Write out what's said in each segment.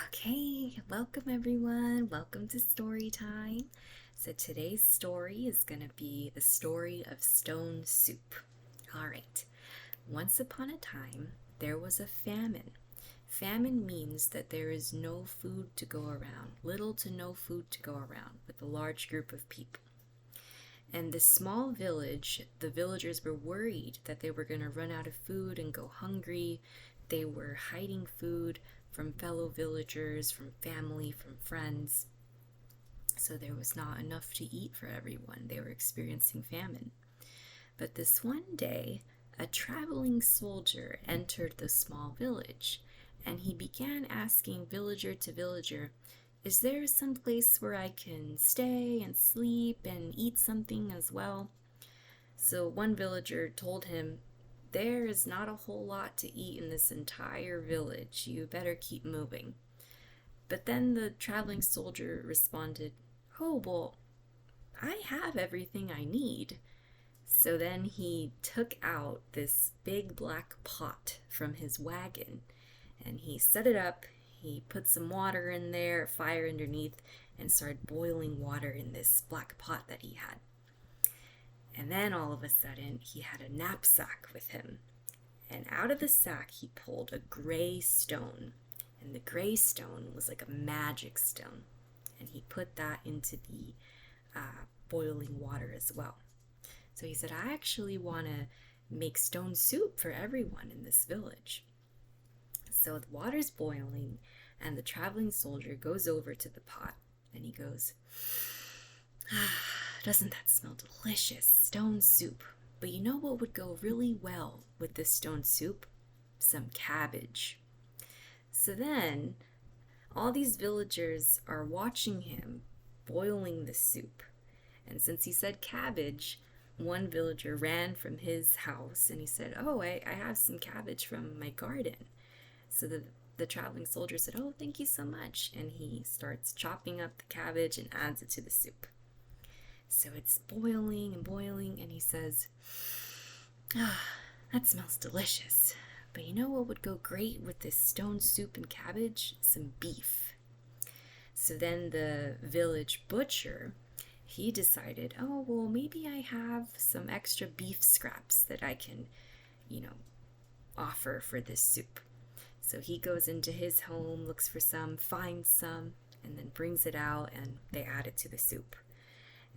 Okay, welcome everyone. Welcome to Storytime. So today's story is going to be the story of stone soup. All right. Once upon a time, there was a famine. Famine means that there is no food to go around, little to no food to go around with a large group of people. And this small village, the villagers were worried that they were going to run out of food and go hungry. They were hiding food from fellow villagers, from family, from friends. So there was not enough to eat for everyone. They were experiencing famine. But this one day, a traveling soldier entered the small village, and he began asking villager to villager, "Is there some place where I can stay and sleep and eat something as well?" So one villager told him, "There is not a whole lot to eat in this entire village. You better keep moving." But then the traveling soldier responded, "Oh, well, I have everything I need." So then he took out this big black pot from his wagon and he set it up. He put some water in there, fire underneath, and started boiling water in this black pot that he had. And then all of a sudden, he had a knapsack with him. And out of the sack, he pulled a gray stone. And the gray stone was like a magic stone. And he put that into the boiling water as well. So he said, "I actually want to make stone soup for everyone in this village." So the water's boiling, and the traveling soldier goes over to the pot, and he goes, "Doesn't that smell delicious? Stone soup. But you know what would go really well with this stone soup? Some cabbage." So then, all these villagers are watching him boiling the soup. And since he said cabbage, one villager ran from his house and he said, "Oh, I have some cabbage from my garden." So the traveling soldier said, "Oh, thank you so much." And he starts chopping up the cabbage and adds it to the soup. So it's boiling and boiling, and he says, "That smells delicious. But you know what would go great with this stone soup and cabbage? Some beef." So then the village butcher, he decided, "Oh, well, maybe I have some extra beef scraps that I can, offer for this soup." So he goes into his home, looks for some, finds some, and then brings it out, and they add it to the soup.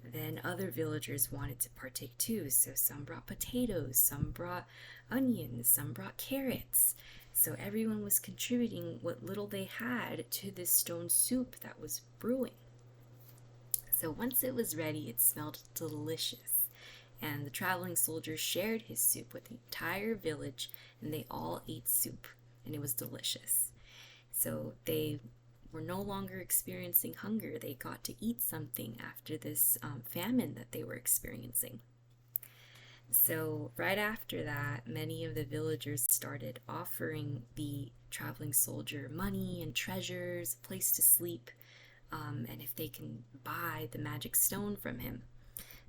Then other villagers wanted to partake too, so some brought potatoes, some brought onions, some brought carrots. So everyone was contributing what little they had to this stone soup that was brewing. So once it was ready, it smelled delicious. And the traveling soldier shared his soup with the entire village, and they all ate soup, and it was delicious. So they were no longer experiencing hunger. They got to eat something after this famine that they were experiencing. So right after that, many of the villagers started offering the traveling soldier money and treasures, a place to sleep, and if they can buy the magic stone from him.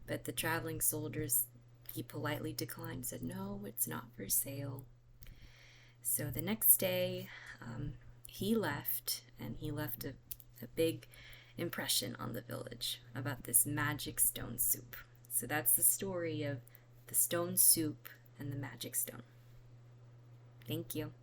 But the traveling soldiers, he politely declined, said, "No, it's not for sale." So the next day, he left, and he left a big impression on the village about this magic stone soup. So that's the story of the stone soup and the magic stone. Thank you.